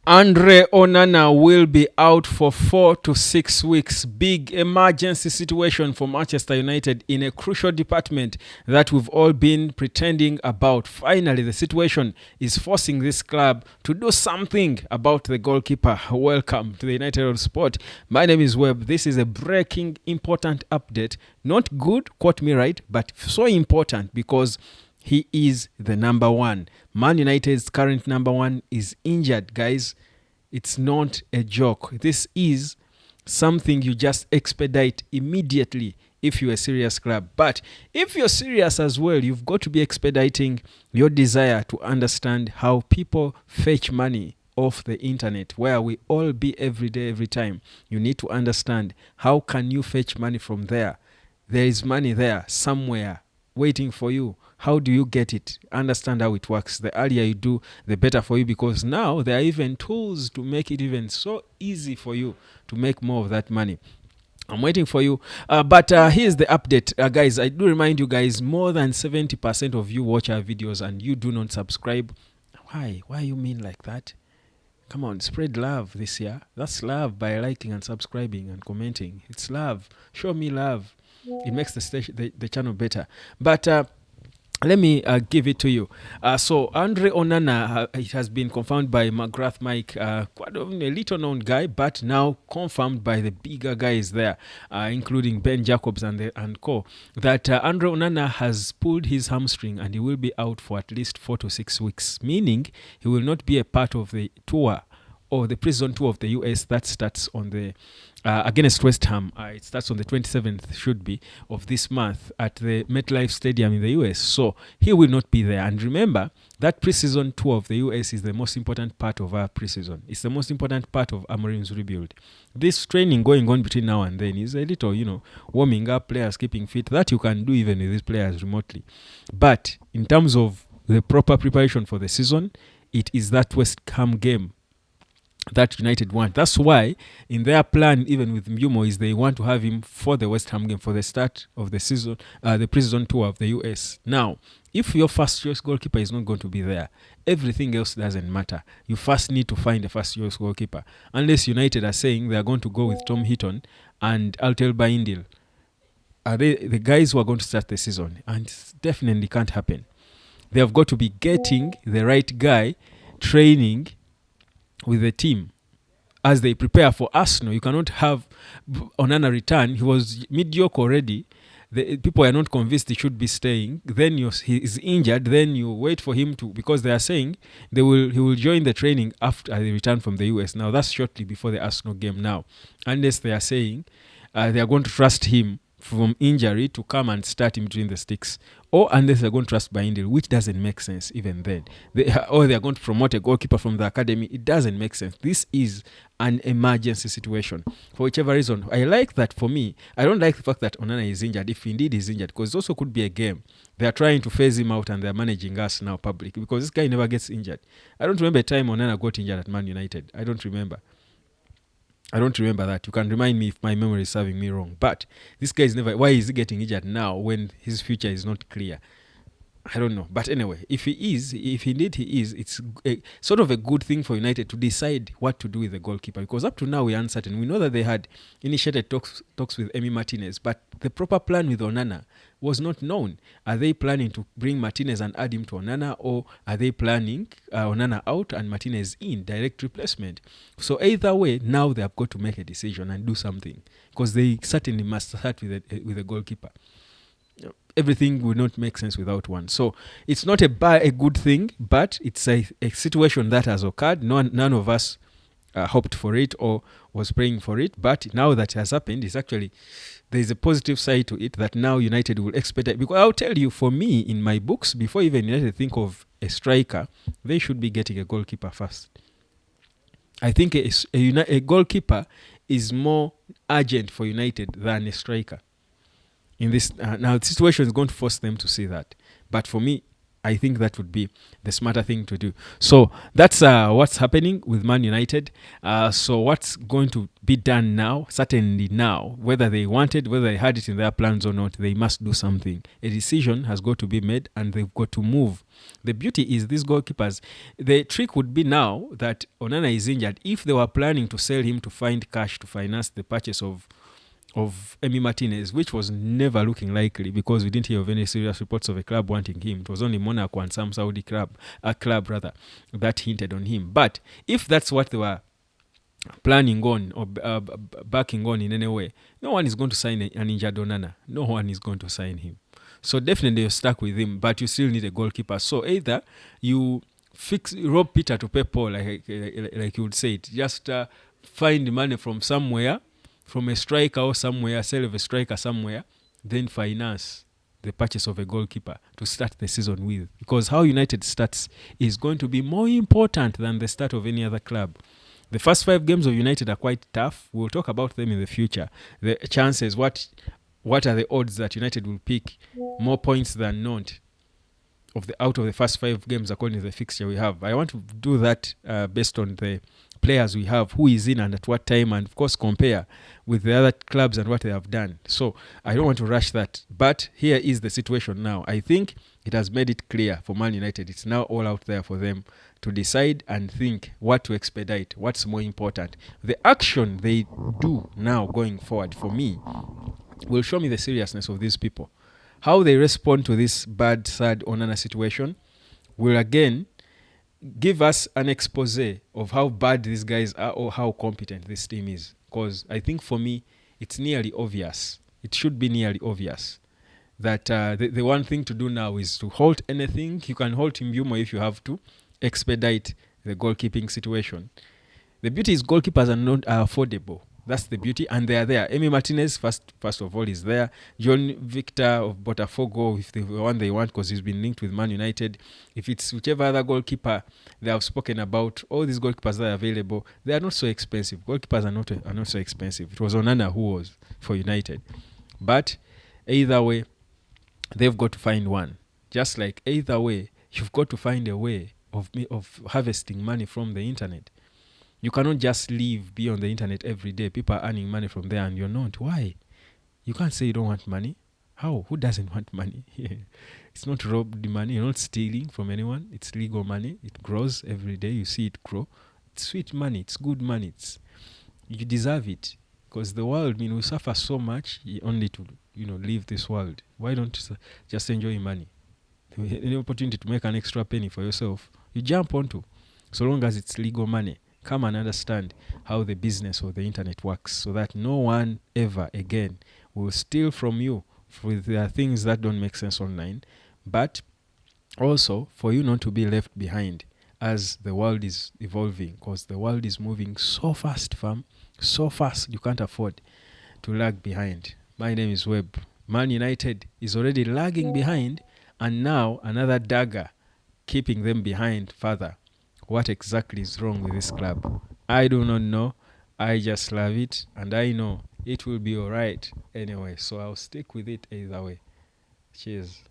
Andre Onana will be out for 4 to 6 weeks. Big emergency situation for Manchester United in a crucial department that we've all been pretending about. Finally, the situation is forcing this club to do something about the goalkeeper. Welcome to the United of Sport. My name is Webb. This is a breaking important update. Not good, quote me right, but so important because he is the number one. Man United's current number one is injured, guys. It's not a joke. This is something you just expedite immediately if you're a serious club. But if you're serious as well, you've got to be expediting your desire to understand how people fetch money off the internet, where we all be every day, every time. You need to understand how can you fetch money from there. There is money there somewhere waiting for you. How do you get it? Understand how it works. The earlier you do, the better for you, because now there are even tools to make it even so easy for you to make more of that money. I'm waiting for you. But here's the update. Guys, I do remind you guys, more than 70% of you watch our videos and you do not subscribe. Why? Why you mean like that? Come on, spread love this year. That's love by liking and subscribing and commenting. It's love. Show me love. It makes the channel better. But let me give it to you. So Andre Onana, it has been confirmed by McGrath Mike, quite a little known guy, but now confirmed by the bigger guys there, including Ben Jacobs and co, that Andre Onana has pulled his hamstring and he will be out for at least 4 to 6 weeks, meaning he will not be a part of the tour or the Preseason tour of the US that starts on the against West Ham. It starts on the 27th, should be, of this month at the MetLife Stadium in the US. So he will not be there. And remember, that preseason tour of the US is the most important part of our preseason. It's the most important part of Amorim's rebuild. This training going on between now and then is a little, warming up players, keeping fit. That you can do even with these players remotely. But in terms of the proper preparation for the season, it is that West Ham game that United want. That's why in their plan, even with Mbumo, is they want to have him for the West Ham game, for the start of the season, the preseason tour of the US. Now, if your first choice goalkeeper is not going to be there, everything else doesn't matter. You first need to find a first choice goalkeeper. Unless United are saying they are going to go with Tom Heaton and Altel Baindil, are they the guys who are going to start the season? And it definitely can't happen. They have got to be getting the right guy, training with the team as they prepare for Arsenal. You cannot have Onana return. He was mediocre already. The people are not convinced he should be staying. Then he is injured. Then you wait for him to, because they are saying he will join the training after they return from the US. Now that's shortly before the Arsenal game now, unless they are saying they are going to trust him from injury to come and start him between the sticks, or unless they're going to trust Baindil, which doesn't make sense even then. Or they're going to promote a goalkeeper from the academy. It doesn't make sense. This is an emergency situation. For whichever reason, I like that. For me, I don't like the fact that Onana is injured, if indeed he's injured, because it also could be a game. They're trying to phase him out and they're managing us now public, because this guy never gets injured. I don't remember a time Onana got injured at Man United. I don't remember that. You can remind me if my memory is serving me wrong. But this guy is never. Why is he getting injured now when his future is not clear? I don't know. But anyway, if indeed he is, it's sort of a good thing for United to decide what to do with the goalkeeper. Because up to now we are uncertain. We know that they had initiated talks with Emi Martinez, but the proper plan with Onana was not known. Are they planning to bring Martinez and add him to Onana, or are they planning Onana out and Martinez in, direct replacement? So either way, now they have got to make a decision and do something, because they certainly must start with a goalkeeper. Everything will not make sense without one. So it's not a good thing, but it's a situation that has occurred. None of us hoped for it or was praying for it, but now that it has happened, it's actually, there's a positive side to it, that now United will expedite. Because I'll tell you, for me, in my books, before even United think of a striker, they should be getting a goalkeeper first. I think a goalkeeper is more urgent for United than a striker. In this now, the situation is going to force them to see that. But for me, I think that would be the smarter thing to do. So that's what's happening with Man United. So what's going to be done now? Certainly now, whether they wanted, whether they had it in their plans or not, they must do something. A decision has got to be made, and they've got to move. The beauty is these goalkeepers. The trick would be now that Onana is injured. If they were planning to sell him to find cash to finance the purchase of Emi Martinez, which was never looking likely because we didn't hear of any serious reports of a club wanting him. It was only Monaco and some Saudi club, that hinted on him. But if that's what they were planning on or backing on in any way, no one is going to sign an injured Onana. No one is going to sign him. So definitely you're stuck with him, but you still need a goalkeeper. So either you rob Peter to pay Paul, like you would say it. Just find money from somewhere, from a striker or somewhere, sell of a striker somewhere, then finance the purchase of a goalkeeper to start the season with. Because how United starts is going to be more important than the start of any other club. The first 5 games of United are quite tough. We'll talk about them in the future. The chances, what are the odds that United will pick more points than not out of the first 5 games according to the fixture we have. I want to do that based on the players we have, who is in and at what time, and of course compare with the other clubs and what they have done. So I don't want to rush that. But here is the situation now. I think it has made it clear for Man United. It's now all out there for them to decide and think what to expedite, what's more important. The action they do now going forward, for me, will show me the seriousness of these people. How they respond to this bad, sad Onana situation will again give us an expose of how bad these guys are or how competent this team is. Because I think for me, it's nearly obvious. It should be nearly obvious that the one thing to do now is to halt anything. You can halt Mbumo if you have to, expedite the goalkeeping situation. The beauty is goalkeepers are affordable. That's the beauty, and they are there. Emi Martinez, first of all, is there. John Victor of Botafogo, if the one they want, because he's been linked with Man United. If it's whichever other goalkeeper they have spoken about, all these goalkeepers that are available, they are not so expensive. Goalkeepers are not so expensive. It was Onana who was for United. But either way, they've got to find one. Just like either way, you've got to find a way of harvesting money from the internet. You cannot just be on the internet every day. People are earning money from there and you're not. Why? You can't say you don't want money. How? Who doesn't want money? It's not robbed money. You're not stealing from anyone. It's legal money. It grows every day. You see it grow. It's sweet money. It's good money. You deserve it. Because the world, we suffer so much only to, leave this world. Why don't you just enjoy money? Any opportunity to make an extra penny for yourself, you jump onto. So long as it's legal money. Come and understand how the business of the internet works so that no one ever again will steal from you with things that don't make sense online, but also for you not to be left behind as the world is evolving, because the world is moving so fast, fam, so fast you can't afford to lag behind. My name is Webb. Man United is already lagging behind, and now another dagger keeping them behind further. What exactly is wrong with this club? I do not know. I just love it, and I know it will be all right anyway. So I'll stick with it either way. Cheers.